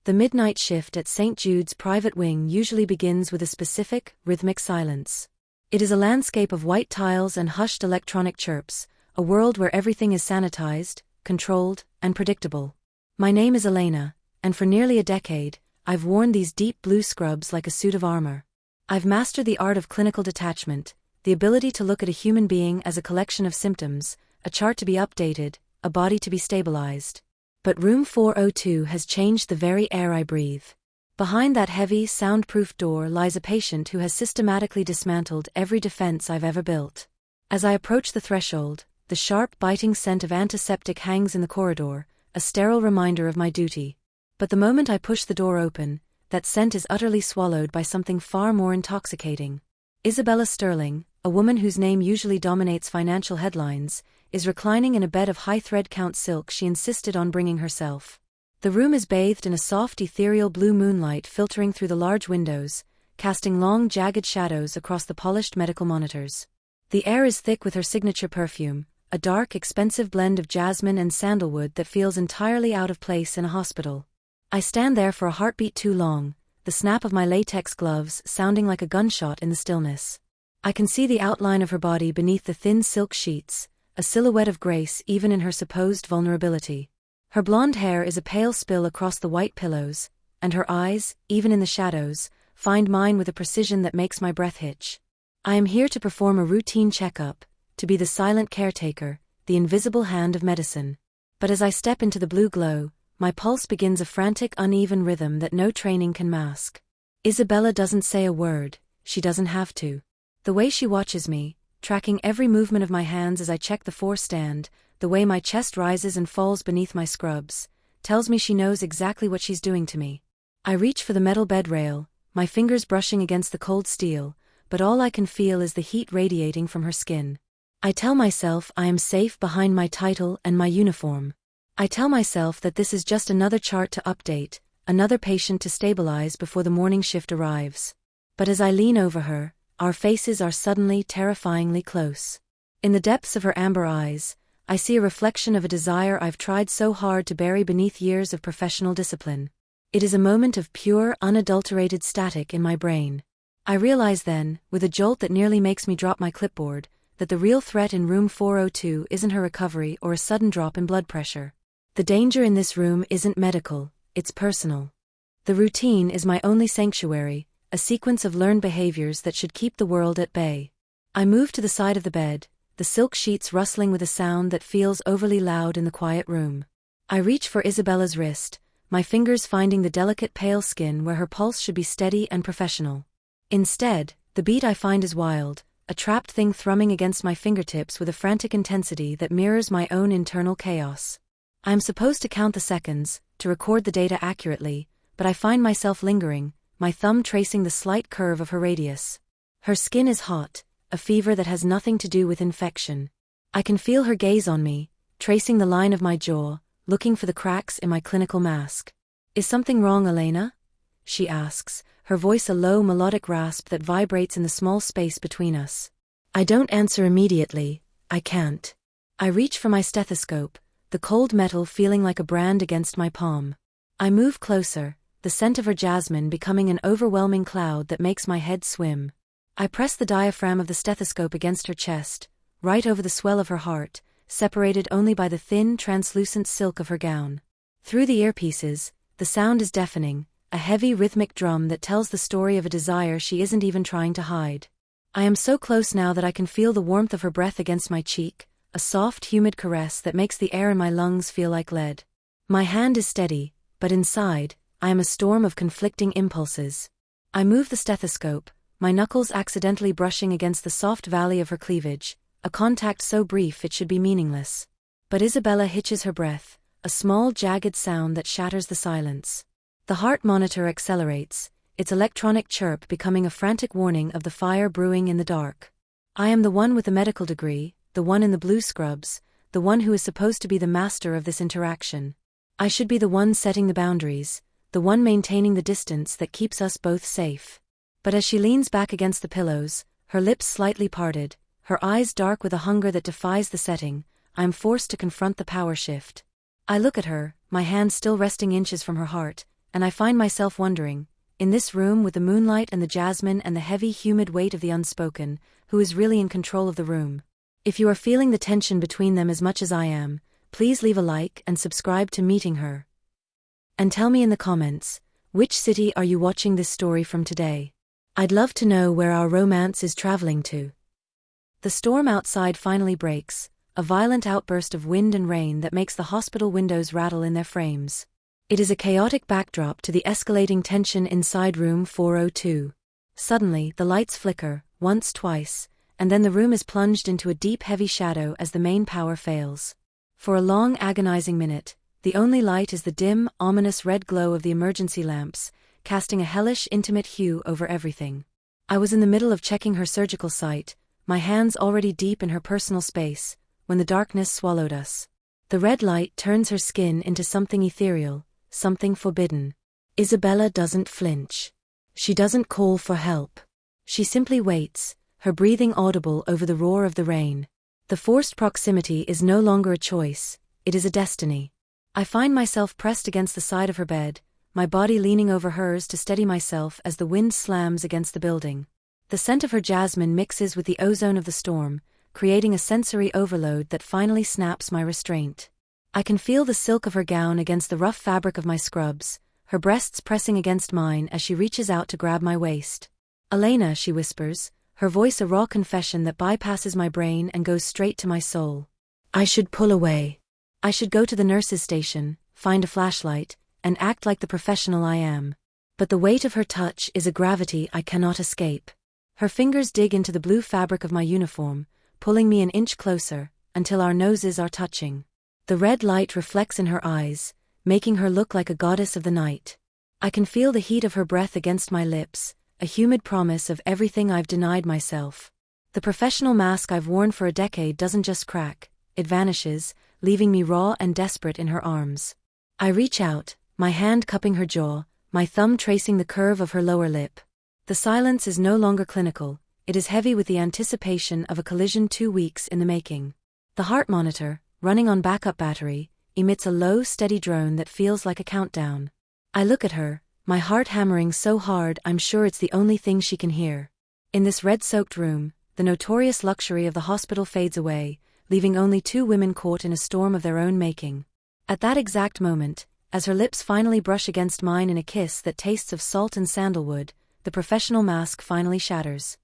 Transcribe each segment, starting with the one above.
The midnight shift at St. Jude's private wing usually begins with a specific, rhythmic silence. It is a landscape of white tiles and hushed electronic chirps, a world where everything is sanitized, controlled, and predictable. My name is Elena, and for nearly a decade, I've worn these deep blue scrubs like a suit of armor. I've mastered the art of clinical detachment, the ability to look at a human being as a collection of symptoms, a chart to be updated, a body to be stabilized. But room 402 has changed the very air I breathe. Behind that heavy, soundproof door lies a patient who has systematically dismantled every defense I've ever built. As I approach the threshold, the sharp, biting scent of antiseptic hangs in the corridor, a sterile reminder of my duty. But the moment I push the door open, that scent is utterly swallowed by something far more intoxicating. Isabella Sterling, a woman whose name usually dominates financial headlines, is reclining in a bed of high thread count silk she insisted on bringing herself. The room is bathed in a soft ethereal blue moonlight filtering through the large windows, casting long jagged shadows across the polished medical monitors. The air is thick with her signature perfume, a dark, expensive blend of jasmine and sandalwood that feels entirely out of place in a hospital. I stand there for a heartbeat too long, the snap of my latex gloves sounding like a gunshot in the stillness. I can see the outline of her body beneath the thin silk sheets, a silhouette of grace even in her supposed vulnerability. Her blonde hair is a pale spill across the white pillows, and her eyes, even in the shadows, find mine with a precision that makes my breath hitch. I am here to perform a routine checkup, to be the silent caretaker, the invisible hand of medicine. But as I step into the blue glow, my pulse begins a frantic, uneven rhythm that no training can mask. Isabella doesn't say a word, she doesn't have to. The way she watches me, tracking every movement of my hands as I check the 4-stand, the way my chest rises and falls beneath my scrubs, tells me she knows exactly what she's doing to me. I reach for the metal bed rail, my fingers brushing against the cold steel, but all I can feel is the heat radiating from her skin. I tell myself I am safe behind my title and my uniform. I tell myself that this is just another chart to update, another patient to stabilize before the morning shift arrives. But as I lean over her, our faces are suddenly terrifyingly close. In the depths of her amber eyes, I see a reflection of a desire I've tried so hard to bury beneath years of professional discipline. It is a moment of pure, unadulterated static in my brain. I realize then, with a jolt that nearly makes me drop my clipboard, that the real threat in room 402 isn't her recovery or a sudden drop in blood pressure. The danger in this room isn't medical, it's personal. The routine is my only sanctuary, a sequence of learned behaviors that should keep the world at bay. I move to the side of the bed, the silk sheets rustling with a sound that feels overly loud in the quiet room. I reach for Isabella's wrist, my fingers finding the delicate pale skin where her pulse should be steady and professional. Instead, the beat I find is wild, a trapped thing thrumming against my fingertips with a frantic intensity that mirrors my own internal chaos. I am supposed to count the seconds, to record the data accurately, but I find myself lingering, my thumb tracing the slight curve of her radius. Her skin is hot, a fever that has nothing to do with infection. I can feel her gaze on me, tracing the line of my jaw, looking for the cracks in my clinical mask. "Is something wrong, Elena?" she asks, her voice a low melodic rasp that vibrates in the small space between us. I don't answer immediately, I can't. I reach for my stethoscope, the cold metal feeling like a brand against my palm. I move closer, the scent of her jasmine becoming an overwhelming cloud that makes my head swim. I press the diaphragm of the stethoscope against her chest, right over the swell of her heart, separated only by the thin, translucent silk of her gown. Through the earpieces, the sound is deafening, a heavy rhythmic drum that tells the story of a desire she isn't even trying to hide. I am so close now that I can feel the warmth of her breath against my cheek, a soft, humid caress that makes the air in my lungs feel like lead. My hand is steady, but inside, I am a storm of conflicting impulses. I move the stethoscope, my knuckles accidentally brushing against the soft valley of her cleavage, a contact so brief it should be meaningless. But Isabella hitches her breath, a small jagged sound that shatters the silence. The heart monitor accelerates, its electronic chirp becoming a frantic warning of the fire brewing in the dark. I am the one with the medical degree, the one in the blue scrubs, the one who is supposed to be the master of this interaction. I should be the one setting the boundaries, the one maintaining the distance that keeps us both safe. But as she leans back against the pillows, her lips slightly parted, her eyes dark with a hunger that defies the setting, I am forced to confront the power shift. I look at her, my hand still resting inches from her heart, and I find myself wondering, in this room with the moonlight and the jasmine and the heavy, humid weight of the unspoken, who is really in control of the room? If you are feeling the tension between them as much as I am, please leave a like and subscribe to Meeting Her. And tell me in the comments, which city are you watching this story from today? I'd love to know where our romance is traveling to. The storm outside finally breaks, a violent outburst of wind and rain that makes the hospital windows rattle in their frames. It is a chaotic backdrop to the escalating tension inside room 402. Suddenly, the lights flicker, once, twice, and then the room is plunged into a deep, heavy shadow as the main power fails. For a long, agonizing minute, the only light is the dim, ominous red glow of the emergency lamps, casting a hellish, intimate hue over everything. I was in the middle of checking her surgical site, my hands already deep in her personal space, when the darkness swallowed us. The red light turns her skin into something ethereal, something forbidden. Isabella doesn't flinch. She doesn't call for help. She simply waits, her breathing audible over the roar of the rain. The forced proximity is no longer a choice, it is a destiny. I find myself pressed against the side of her bed, my body leaning over hers to steady myself as the wind slams against the building. The scent of her jasmine mixes with the ozone of the storm, creating a sensory overload that finally snaps my restraint. I can feel the silk of her gown against the rough fabric of my scrubs, her breasts pressing against mine as she reaches out to grab my waist. "Elena," she whispers, her voice a raw confession that bypasses my brain and goes straight to my soul. I should pull away. I should go to the nurse's station, find a flashlight, and act like the professional I am. But the weight of her touch is a gravity I cannot escape. Her fingers dig into the blue fabric of my uniform, pulling me an inch closer, until our noses are touching. The red light reflects in her eyes, making her look like a goddess of the night. I can feel the heat of her breath against my lips, a humid promise of everything I've denied myself. The professional mask I've worn for a decade doesn't just crack, it vanishes, leaving me raw and desperate in her arms. I reach out, my hand cupping her jaw, my thumb tracing the curve of her lower lip. The silence is no longer clinical, it is heavy with the anticipation of a collision 2 weeks in the making. The heart monitor, running on backup battery, emits a low, steady drone that feels like a countdown. I look at her, my heart hammering so hard I'm sure it's the only thing she can hear. In this red-soaked room, the notorious luxury of the hospital fades away, leaving only 2 women caught in a storm of their own making. At that exact moment, as her lips finally brush against mine in a kiss that tastes of salt and sandalwood, the professional mask finally shatters.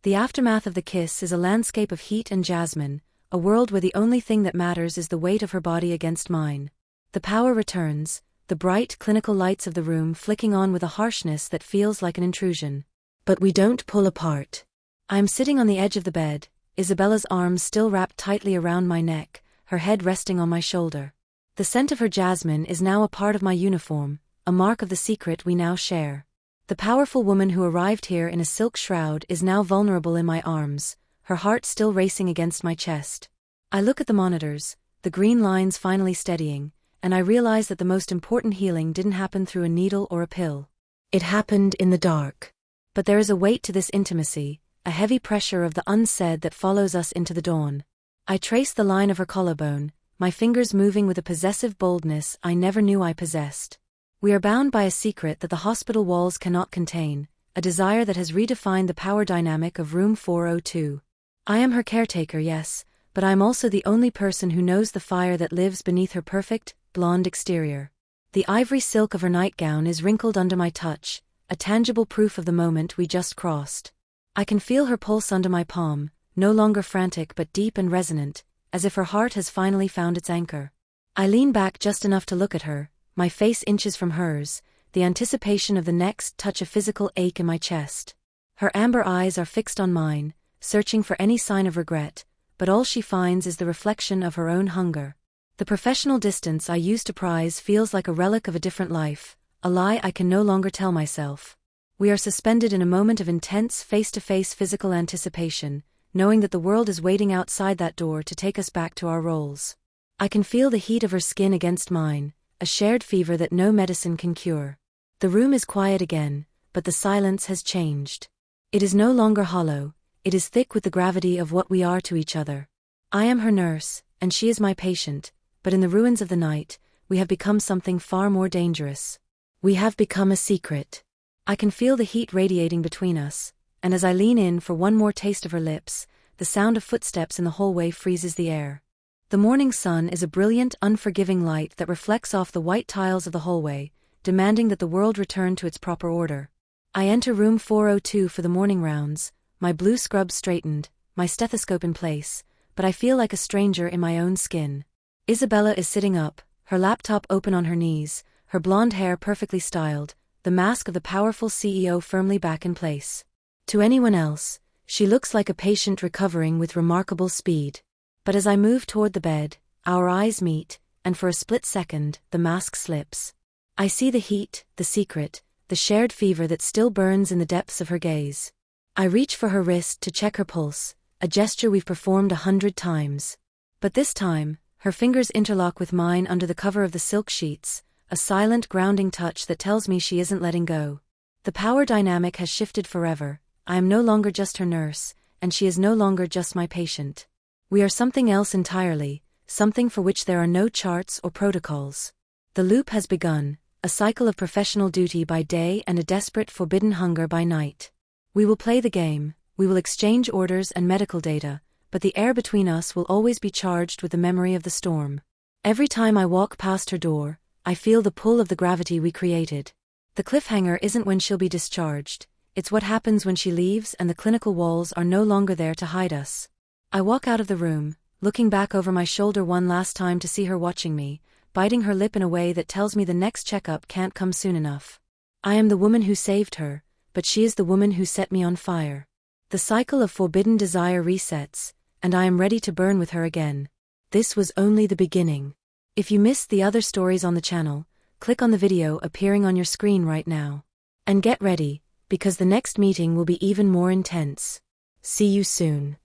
The aftermath of the kiss is a landscape of heat and jasmine, a world where the only thing that matters is the weight of her body against mine. The power returns, the bright, clinical lights of the room flicking on with a harshness that feels like an intrusion. But we don't pull apart. I am sitting on the edge of the bed, Isabella's arms still wrapped tightly around my neck, her head resting on my shoulder. The scent of her jasmine is now a part of my uniform, a mark of the secret we now share. The powerful woman who arrived here in a silk shroud is now vulnerable in my arms, her heart still racing against my chest. I look at the monitors, the green lines finally steadying, and I realize that the most important healing didn't happen through a needle or a pill. It happened in the dark. But there is a weight to this intimacy, a heavy pressure of the unsaid that follows us into the dawn. I trace the line of her collarbone, my fingers moving with a possessive boldness I never knew I possessed. We are bound by a secret that the hospital walls cannot contain, a desire that has redefined the power dynamic of room 402. I am her caretaker, yes, but I am also the only person who knows the fire that lives beneath her perfect, blonde exterior. The ivory silk of her nightgown is wrinkled under my touch, a tangible proof of the moment we just crossed. I can feel her pulse under my palm, no longer frantic but deep and resonant, as if her heart has finally found its anchor. I lean back just enough to look at her, my face inches from hers, the anticipation of the next touch a physical ache in my chest. Her amber eyes are fixed on mine, searching for any sign of regret, but all she finds is the reflection of her own hunger. The professional distance I used to prize feels like a relic of a different life, a lie I can no longer tell myself. We are suspended in a moment of intense face-to-face physical anticipation, knowing that the world is waiting outside that door to take us back to our roles. I can feel the heat of her skin against mine, a shared fever that no medicine can cure. The room is quiet again, but the silence has changed. It is no longer hollow, it is thick with the gravity of what we are to each other. I am her nurse, and she is my patient, but in the ruins of the night, we have become something far more dangerous. We have become a secret. I can feel the heat radiating between us, and as I lean in for one more taste of her lips, the sound of footsteps in the hallway freezes the air. The morning sun is a brilliant, unforgiving light that reflects off the white tiles of the hallway, demanding that the world return to its proper order. I enter room 402 for the morning rounds, my blue scrubs straightened, my stethoscope in place, but I feel like a stranger in my own skin. Isabella is sitting up, her laptop open on her knees, her blonde hair perfectly styled, the mask of the powerful CEO firmly back in place. To anyone else, she looks like a patient recovering with remarkable speed. But as I move toward the bed, our eyes meet, and for a split second, the mask slips. I see the heat, the secret, the shared fever that still burns in the depths of her gaze. I reach for her wrist to check her pulse, a gesture we've performed 100 times. But this time, her fingers interlock with mine under the cover of the silk sheets, a silent grounding touch that tells me she isn't letting go. The power dynamic has shifted forever. I am no longer just her nurse, and she is no longer just my patient. We are something else entirely, something for which there are no charts or protocols. The loop has begun, a cycle of professional duty by day and a desperate forbidden hunger by night. We will play the game, we will exchange orders and medical data, but the air between us will always be charged with the memory of the storm. Every time I walk past her door, I feel the pull of the gravity we created. The cliffhanger isn't when she'll be discharged, it's what happens when she leaves and the clinical walls are no longer there to hide us. I walk out of the room, looking back over my shoulder one last time to see her watching me, biting her lip in a way that tells me the next checkup can't come soon enough. I am the woman who saved her, but she is the woman who set me on fire. The cycle of forbidden desire resets, and I am ready to burn with her again. This was only the beginning. If you missed the other stories on the channel, click on the video appearing on your screen right now. And get ready, because the next meeting will be even more intense. See you soon.